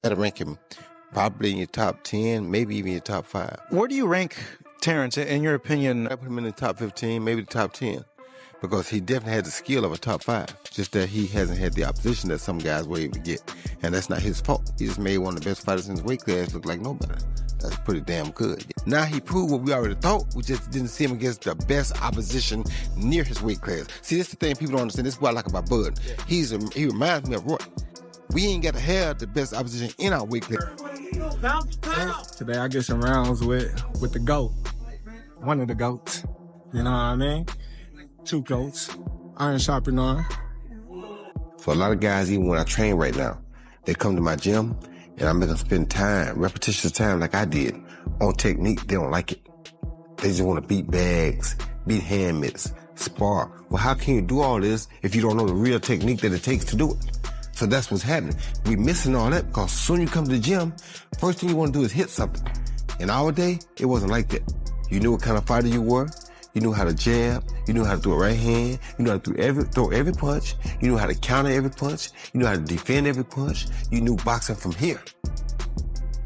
I'd rank him probably in your top 10, maybe even your top 5. Where do you rank Terrence, in your opinion? I put him in the top 15, maybe the top 10, because he definitely has the skill of a top 5. Just that he hasn't had the opposition that some guys were able to get, and that's not his fault. He just made one of the best fighters in his weight class look like nobody. That's pretty damn good. Now he proved what we already thought. We just didn't see him against the best opposition near his weight class. See, that's the thing people don't understand. This is what I like about Bud. He reminds me of Roy. We ain't got to have the best opposition in our weight class. Today I get some rounds with the GOAT. One of the GOATs. You know what I mean? 2 GOATs. Iron sharpen iron. For a lot of guys, even when I train right now, they come to my gym and I make them spend time, repetitious time like I did, on technique. They don't like it. They just want to beat bags, beat hand mitts, spar. Well, how can you do all this if you don't know the real technique that it takes to do it? So that's what's happening. We missing all that because soon you come to the gym, first thing you want to do is hit something. In our day, it wasn't like that. You knew what kind of fighter you were. You knew how to jab. You knew how to throw a right hand. You knew how to throw every punch. You knew how to counter every punch. You knew how to defend every punch. You knew boxing from here.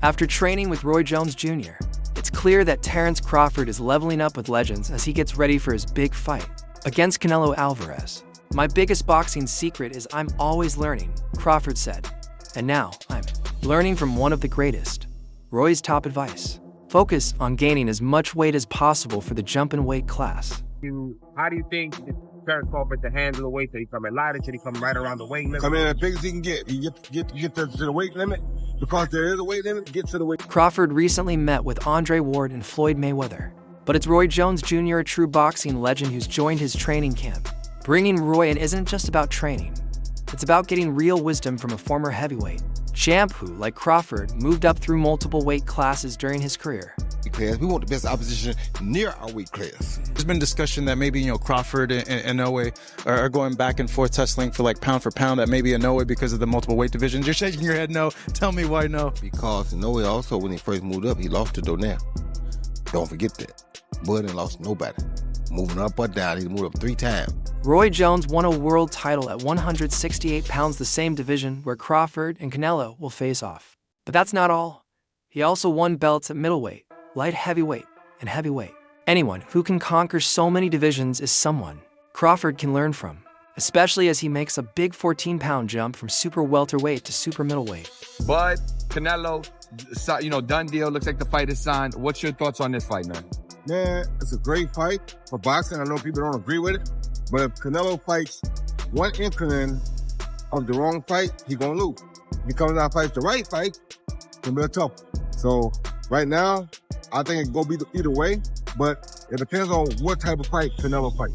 After training with Roy Jones Jr., it's clear that Terrence Crawford is leveling up with legends as he gets ready for his big fight against Canelo Alvarez. "My biggest boxing secret is I'm always learning," Crawford said. "And now I'm learning from one of the greatest." Roy's top advice: focus on gaining as much weight as possible for the jumping weight class. How do you think Terrence Crawford to handle the weight? Should he come in lighter? Should he come right around the weight limit? Come in as big as he can get. You get to the weight limit. Because there is a weight limit, get to the weight. Crawford recently met with Andre Ward and Floyd Mayweather. But it's Roy Jones Jr., a true boxing legend, who's joined his training camp. Bringing Roy in isn't just about training. It's about getting real wisdom from a former heavyweight champ who, like Crawford, moved up through multiple weight classes during his career. We want the best opposition near our weight class. There's been discussion that maybe, Crawford and Inoue are going back and forth tussling for pound for pound, that maybe Inoue because of the multiple weight divisions. You're shaking your head no. Tell me why no. Because Inoue also, when he first moved up, he lost to Donnell. Don't forget that. Bud ain't lost nobody. Moving up or down, he moved up 3 times. Roy Jones won a world title at 168 pounds, the same division where Crawford and Canelo will face off. But that's not all. He also won belts at middleweight, light heavyweight, and heavyweight. Anyone who can conquer so many divisions is someone Crawford can learn from, especially as he makes a big 14-pound jump from super welterweight to super middleweight. Bud, Canelo, done deal. Looks like the fight is signed. What's your thoughts on this fight, man? Man, it's a great fight for boxing. I know people don't agree with it, but if Canelo fights one inkling of the wrong fight, he gonna lose. If he comes out and fights the right fight, it's gonna be a tough one. So right now, I think it's gonna be either way, but it depends on what type of fight Canelo fights.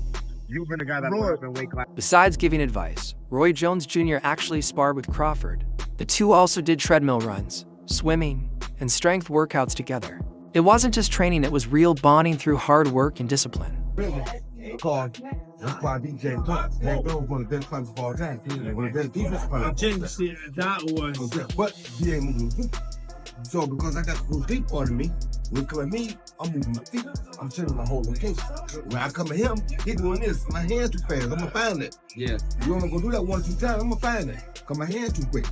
You've been a guy that works in weight class. Besides giving advice, Roy Jones Jr. actually sparred with Crawford. The two also did treadmill runs, swimming, and strength workouts together. It wasn't just training, it was real bonding through hard work and discipline. That's why DJ was one of the best fighters of all time. One of the best defense fighters. But he ain't moving feet. So because I got the full feet part of me, when he come at me, I'm moving my feet. I'm chilling my whole location. When I come at him, he doing this. My hands too fast. I'm gonna find it. Yeah. You only gonna do that 1-2 times. I'm gonna find it. Cause my hands too quick.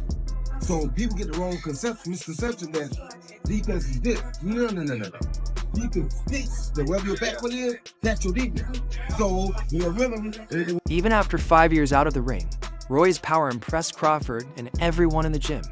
So people get the wrong misconception that defense is this. No. You can fix the wherever your back foot is, that's your defense. So, really. Even after 5 years out of the ring, Roy's power impressed Crawford and everyone in the gym.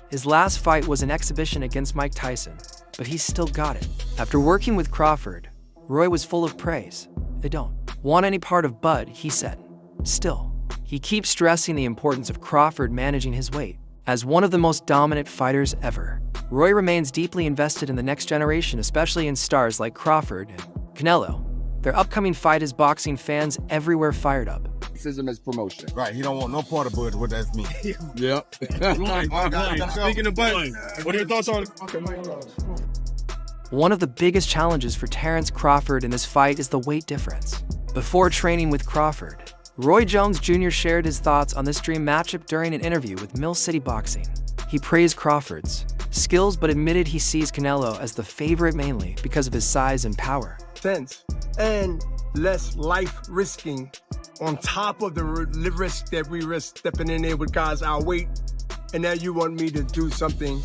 His last fight was an exhibition against Mike Tyson, but he still got it. After working with Crawford, Roy was full of praise. "They don't want any part of Bud," he said. Still, he keeps stressing the importance of Crawford managing his weight. As one of the most dominant fighters ever, Roy remains deeply invested in the next generation, especially in stars like Crawford and Canelo. Their upcoming fight has boxing fans everywhere fired up. Racism is promotion. Right, he don't want no part of Bud, what that means. Yep. Speaking of Bud, what are your thoughts on it? One of the biggest challenges for Terrence Crawford in this fight is the weight difference. Before training with Crawford, Roy Jones Jr. shared his thoughts on this dream matchup during an interview with Mill City Boxing. He praised Crawford's skills but admitted he sees Canelo as the favorite mainly because of his size and power. And less life risking on top of the risk that we risk stepping in there with guys our weight And now you want me to do something.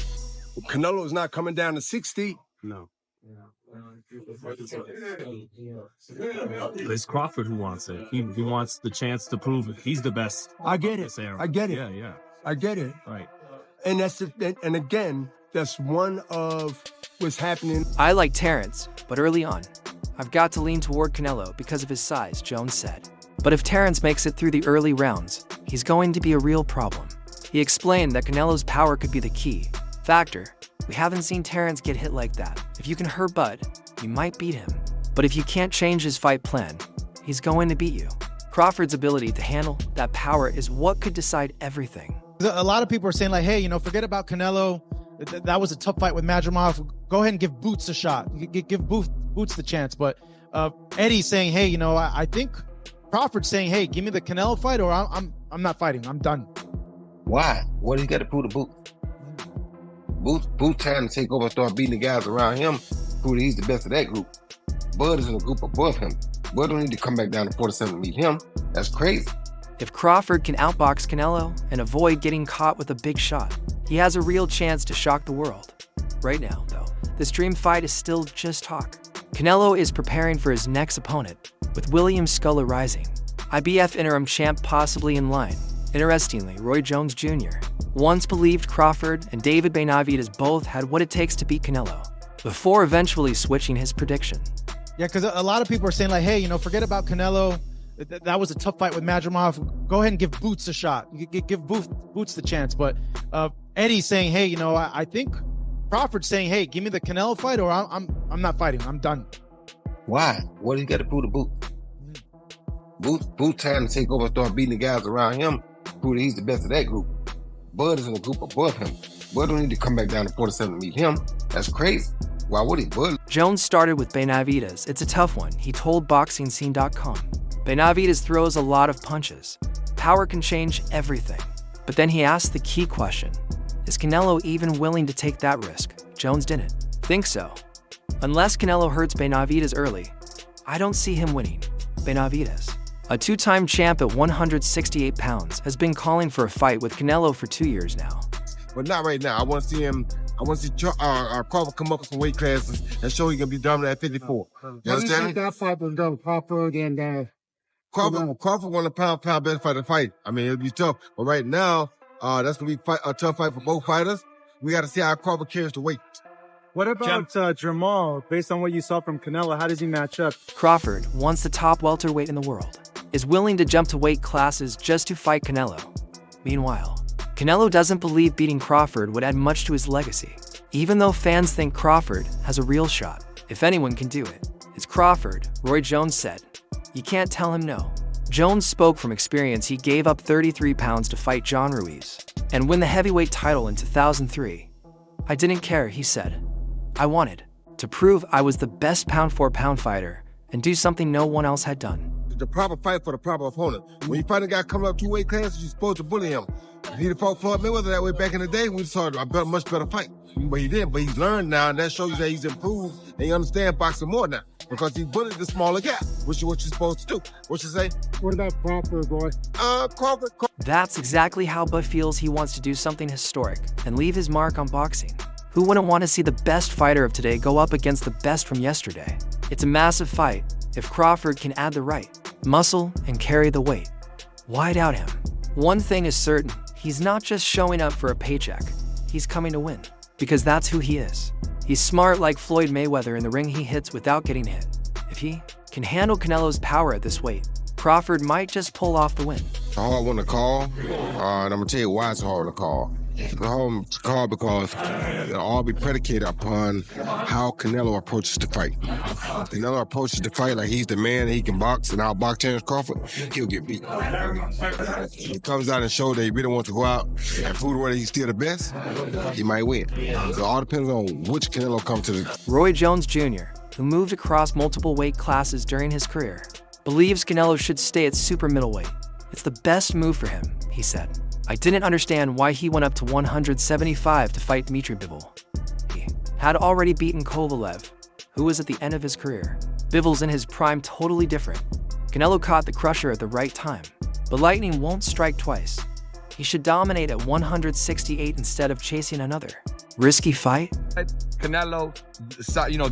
Canelo's not coming down to 60. No. It's Crawford who wants it. He wants the chance to prove it. He's the best. I get it. This era. I get it. Yeah. I get it. Right. And and again, that's one of what's happening. I like Terrence, but early on, I've got to lean toward Canelo because of his size, Jones said. But if Terrence makes it through the early rounds, he's going to be a real problem. He explained that Canelo's power could be the key factor. We haven't seen Terrence get hit like that. If you can hurt Bud, you might beat him. But if you can't change his fight plan, he's going to beat you. Crawford's ability to handle that power is what could decide everything. A lot of people are saying like, hey, forget about Canelo. That was a tough fight with Madrimov. Go ahead and give Boots a shot. Give Boots the chance. But Eddie's saying, hey, I think Crawford's saying, hey, give me the Canelo fight or I'm not fighting. I'm done. Why? What do you got to prove to Boots? Boots trying to take over and start beating the guys around him, prove that he's the best of that group. Bud is in a group above him. Bud don't need to come back down to 47 to meet him. That's crazy. If Crawford can outbox Canelo and avoid getting caught with a big shot, he has a real chance to shock the world. Right now, though, this dream fight is still just talk. Canelo is preparing for his next opponent, with William Sculler rising. IBF interim champ possibly in line. Interestingly, Roy Jones Jr. once believed Crawford and David Benavidez both had what it takes to beat Canelo, before eventually switching his prediction. Yeah, because a lot of people are saying like, hey, forget about Canelo. That was a tough fight with Madrimov. Go ahead and give Boots a shot. Give Boots the chance. But Eddie's saying, hey, I think Crawford's saying, hey, give me the Canelo fight or I'm not fighting. I'm done. Why? What do you got to prove to Boots? Boots trying to take over and start beating the guys around him, prove that he's the best of that group. Bud is in a group above him. Bud don't need to come back down to 47 to meet him. That's crazy. Why would he, Bud? Jones started with Benavidez. It's a tough one, he told boxingnews.com. Benavidez throws a lot of punches. Power can change everything. But then he asked the key question, is Canelo even willing to take that risk? Jones didn't think so. Unless Canelo hurts Benavidez early, I don't see him winning. Benavidez, a two-time champ at 168 pounds, has been calling for a fight with Canelo for 2 years now. But not right now. I want to see him. I want to see Crawford come up with some weight classes and show he can be dominant at 54. You understand me? That fight was done, Crawford and Crawford won a pound best fight to fight. I mean, it'll be tough. But right now, that's going to be a tough fight for both fighters. We got to see how Crawford carries the weight. What about Jamal? Based on what you saw from Canelo, how does he match up? Crawford, once the top welterweight in the world, is willing to jump to weight classes just to fight Canelo. Meanwhile, Canelo doesn't believe beating Crawford would add much to his legacy, even though fans think Crawford has a real shot. If anyone can do it, it's Crawford, Roy Jones said. You can't tell him no. Jones spoke from experience. He gave up 33 pounds to fight John Ruiz and win the heavyweight title in 2003. I didn't care, he said. I wanted to prove I was the best pound-for-pound fighter and do something no one else had done. The proper fight for the proper opponent. When you fight a guy coming up 2 weight classes, you're supposed to bully him. If he'd fought Floyd Mayweather that way back in the day, we saw a much better fight. But he didn't. But he's learned now, and that shows you that he's improved, and he understands boxing more now because he bullied the smaller guy, which is what you're supposed to do. What you say? what about Crawford, boy? Crawford. That's exactly how Bud feels. He wants to do something historic and leave his mark on boxing. Who wouldn't want to see the best fighter of today go up against the best from yesterday? It's a massive fight if Crawford can add the right muscle and carry the weight. Why doubt him? One thing is certain, he's not just showing up for a paycheck. He's coming to win, because that's who he is. He's smart like Floyd Mayweather in the ring. He hits without getting hit. If he can handle Canelo's power at this weight, Crawford might just pull off the win. It's a hard one to call, and I'm going to tell you why it's hard to call. It's hard to call because it'll all be predicated upon how Canelo approaches the fight. If Canelo approaches the fight like he's the man, he can box and outbox Terrence Crawford, he'll get beat. If he comes out and shows that he really wants to go out and prove whether he's still the best, he might win. So it all depends on which Canelo comes to the... Roy Jones Jr., who moved across multiple weight classes during his career, believes Canelo should stay at super middleweight. It's the best move for him, he said. I didn't understand why he went up to 175 to fight Dmitry Bivol. He had already beaten Kovalev, who was at the end of his career. Bivol's in his prime, totally different. Canelo caught the crusher at the right time, but lightning won't strike twice. He should dominate at 168 instead of chasing another risky fight. Canelo,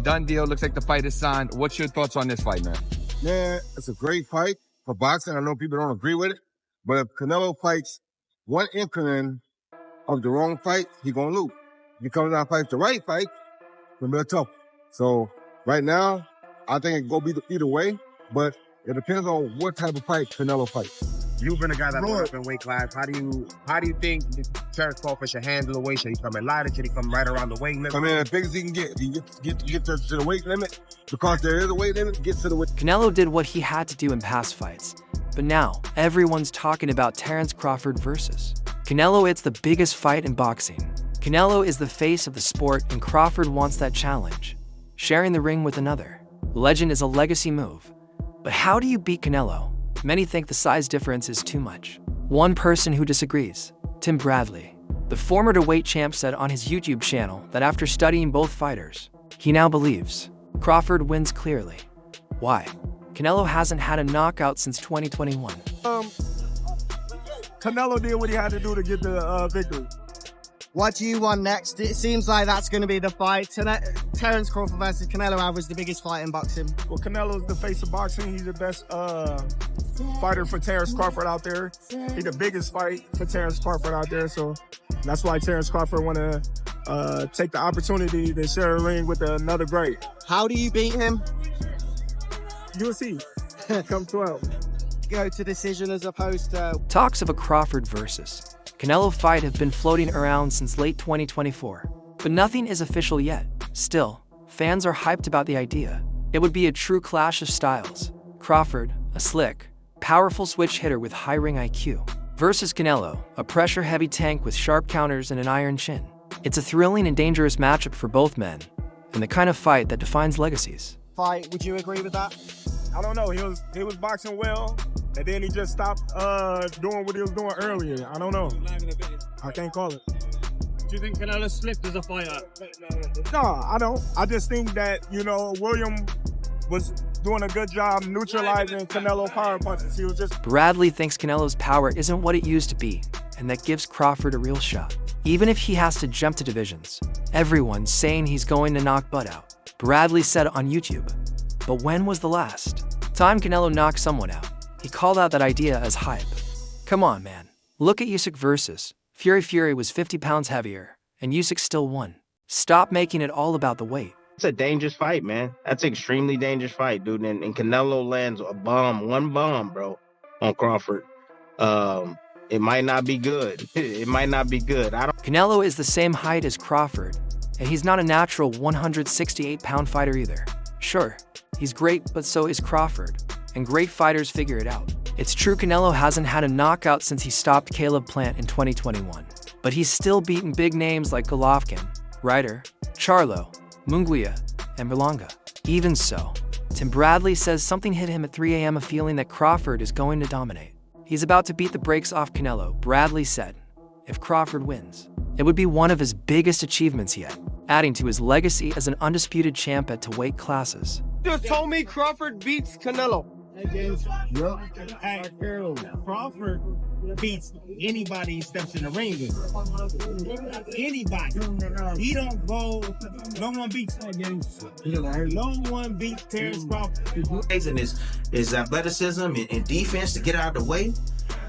done deal. Looks like the fight is signed. What's your thoughts on this fight, man? Yeah, it's a great fight for boxing. I know people don't agree with it, but if Canelo fights one increment of the wrong fight, he gonna lose. If he comes out and fights the right fight, it's gonna be tough. So right now, I think it go be either way, but it depends on what type of fight Canelo fights. You've been a guy that moved up in weight class. How do you think Terence Crawford should handle the weight? Should he come in lighter? Should he come right around the weight limit? Come in as big as he can get. If he get to the weight limit, because there is a weight limit, get to the weight. Canelo did what he had to do in past fights, but now everyone's talking about Terence Crawford versus Canelo. It's the biggest fight in boxing. Canelo is the face of the sport, and Crawford wants that challenge, sharing the ring with another legend is a legacy move. But how do you beat Canelo? Many think the size difference is too much. One person who disagrees, Tim Bradley. The former weight champ said on his YouTube channel that after studying both fighters, he now believes Crawford wins clearly. Why? Canelo hasn't had a knockout since 2021. Canelo did what he had to do to get the victory. What do you want next? It seems like that's going to be the fight. Terence Crawford versus Canelo was the biggest fight in boxing. Well, Canelo's the face of boxing. He's the best fighter for Terence Crawford out there. He's the biggest fight for Terence Crawford out there. So that's why Terence Crawford want to take the opportunity to share a ring with another great. How do you beat him? You'll see. Come 12. Go to decision as opposed to... Talks of a Crawford versus Canelo fight have been floating around since late 2024, but nothing is official yet. Still, fans are hyped about the idea. It would be a true clash of styles. Crawford, a slick, powerful switch hitter with high ring IQ, versus Canelo, a pressure-heavy tank with sharp counters and an iron chin. It's a thrilling and dangerous matchup for both men, and the kind of fight that defines legacies. Fight, would you agree with that? I don't know. He was boxing well, and then he just stopped doing what he was doing earlier. I don't know. I can't call it. Do you think Canelo slipped as a fighter? No, I don't. I just think that, William was doing a good job neutralizing Canelo power punches. He was just... Bradley thinks Canelo's power isn't what it used to be, and that gives Crawford a real shot. Even if he has to jump to divisions, everyone's saying he's going to knock Bud out. Bradley said on YouTube. But when was the last time Canelo knocked someone out? He called out that idea as hype. Come on, man. Look at Usyk versus Fury. Fury was 50 pounds heavier, and Usyk still won. Stop making it all about the weight. It's a dangerous fight, man. That's an extremely dangerous fight, dude. And Canelo lands one bomb, bro, on Crawford. It might not be good. It might not be good. Canelo is the same height as Crawford, and he's not a natural 168-pound fighter either. Sure, he's great, but so is Crawford, and great fighters figure it out. It's true Canelo hasn't had a knockout since he stopped Caleb Plant in 2021, but he's still beaten big names like Golovkin, Ryder, Charlo, Munguia, and Berlanga. Even so, Tim Bradley says something hit him at 3 a.m. a feeling that Crawford is going to dominate. He's about to beat the brakes off Canelo. Bradley said, if Crawford wins, it would be one of his biggest achievements yet, adding to his legacy as an undisputed champ at weight classes. Just told me Crawford beats Canelo. Crawford beats anybody he steps in the ring with. Anybody. He don't go. No one beats Terence Crawford. His athleticism and defense to get out of the way.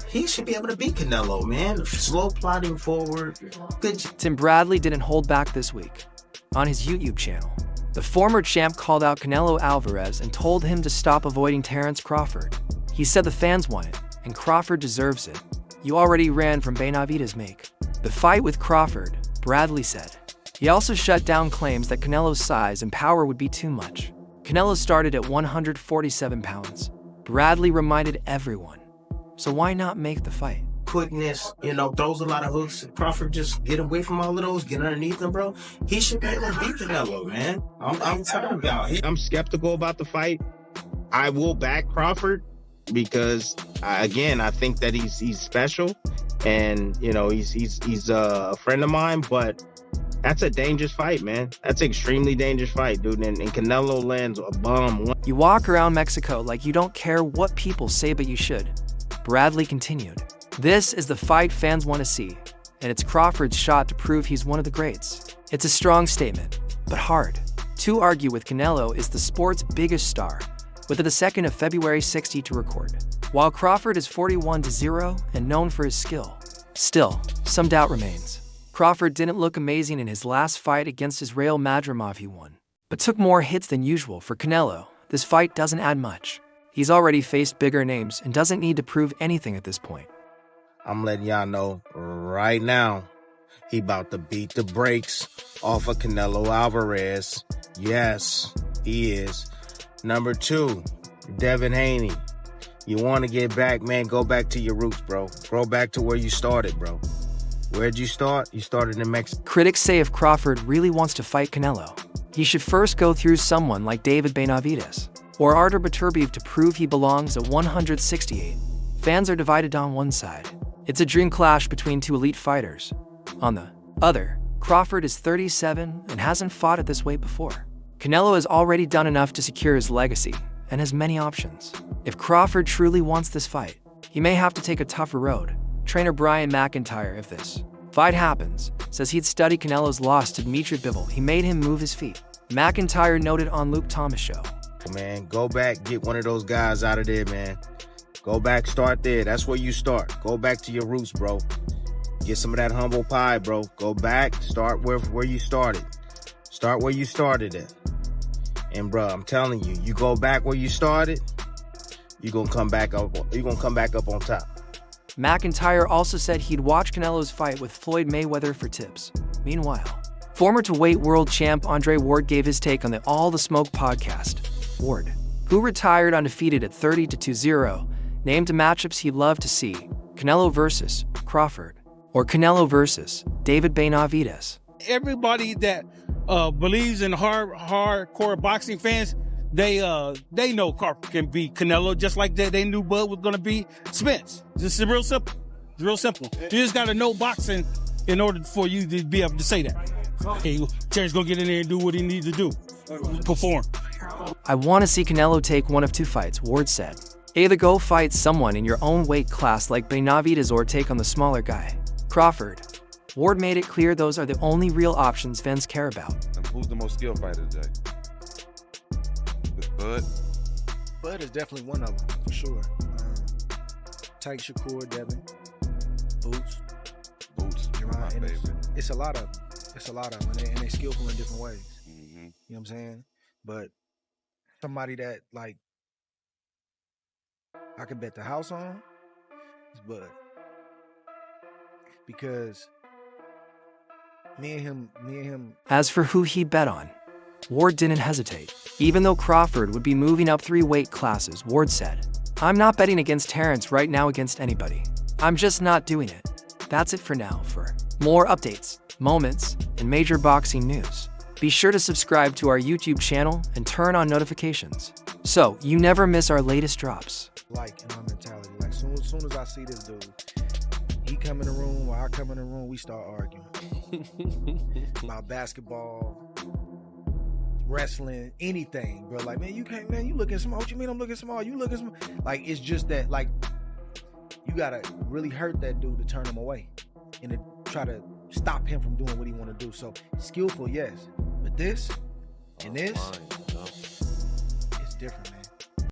He should be able to beat Canelo, man. Slow plodding forward. Good. Tim Bradley didn't hold back this week. On his YouTube channel, the former champ called out Canelo Alvarez and told him to stop avoiding Terence Crawford. He said the fans want it, and Crawford deserves it. You already ran from Benavidez' make. The fight with Crawford, Bradley said. He also shut down claims that Canelo's size and power would be too much. Canelo started at 147 pounds. Bradley reminded everyone. So why not make the fight? Quickness, throws a lot of hooks. Crawford just get away from all of those, get underneath him, bro. He should be able to beat Canelo, man. I'm telling y'all. I'm skeptical about the fight. I will back Crawford because, I think that he's special, and he's a friend of mine. But that's a dangerous fight, man. That's an extremely dangerous fight, dude. And Canelo lands a bomb. You walk around Mexico like you don't care what people say, but you should. Bradley continued. This is the fight fans want to see, and it's Crawford's shot to prove he's one of the greats. It's a strong statement, but hard. To argue with Canelo is the sport's biggest star, with the 2nd of February 60 to record. While Crawford is 41-0 and known for his skill, still, some doubt remains. Crawford didn't look amazing in his last fight against Israel Madrimov. He won, but took more hits than usual. For Canelo, this fight doesn't add much. He's already faced bigger names and doesn't need to prove anything at this point. I'm letting y'all know right now, he about to beat the brakes off of Canelo Alvarez. Yes, he is. Number 2, Devin Haney. You want to get back, man, go back to your roots, bro. Go back to where you started, bro. Where'd you start? You started in Mexico. Critics say if Crawford really wants to fight Canelo, he should first go through someone like David Benavidez or Artur Beterbiev to prove he belongs at 168. Fans are divided on one side. It's a dream clash between two elite fighters. On the other, Crawford is 37 and hasn't fought at this weight before. Canelo has already done enough to secure his legacy and has many options. If Crawford truly wants this fight, he may have to take a tougher road. Trainer Brian McIntyre, if this fight happens, says he'd study Canelo's loss to Dmitry Bivol. He made him move his feet. McIntyre noted on Luke Thomas' show. Man, go back, get one of those guys out of there, man. Go back, start there. That's where you start. Go back to your roots, bro. Get some of that humble pie, bro. Go back, start where you started. Start where you started at. And bro, I'm telling you, you go back where you started, you're gonna come back up on top. McIntyre also said he'd watch Canelo's fight with Floyd Mayweather for tips. Meanwhile, former welterweight world champ Andre Ward gave his take on the All the Smoke podcast. Ward, who retired undefeated at 30-2-0, named the matchups he'd love to see: Canelo versus Crawford or Canelo versus David Benavidez. Everybody that believes in hardcore boxing fans, they know Crawford can beat Canelo, just like they knew Bud was going to be Spence. This is real simple. It's real simple. You just got to know boxing in order for you to be able to say that. Okay, Terry's going to get in there and do what he needs to do. Perform. I want to see Canelo take one of two fights, Ward said. Either go fight someone in your own weight class like Benavidez or take on the smaller guy, Crawford. Ward made it clear those are the only real options fans care about. And who's the most skilled fighter today? With Bud? Bud is definitely one of them, for sure. Tyke Shakur, Devin, Boots, my favorite. It's a lot of them. It's a lot of them, and they skillful in different ways. Mm-hmm. You know what I'm saying? But somebody that, like, I could bet the house on is Bud. Because me and him. As for who he bet on, Ward didn't hesitate. Even though Crawford would be moving up 3 weight classes, Ward said, "I'm not betting against Terrence right now against anybody. I'm just not doing it." That's it for now. For more updates, moments, and major boxing news, be sure to subscribe to our YouTube channel and turn on notifications so you never miss our latest drops. Like, in our mentality, like, soon as I see this dude, he come in the room or I come in the room, we start arguing about basketball, wrestling, anything, bro. Like, man, you can't, man, you looking small. What you mean I'm looking small? You looking small. Like, it's just that, like, you gotta really hurt that dude to turn him away and to try to stop him from doing what he want to do. So, skillful, yes. But this and this, it's different, man.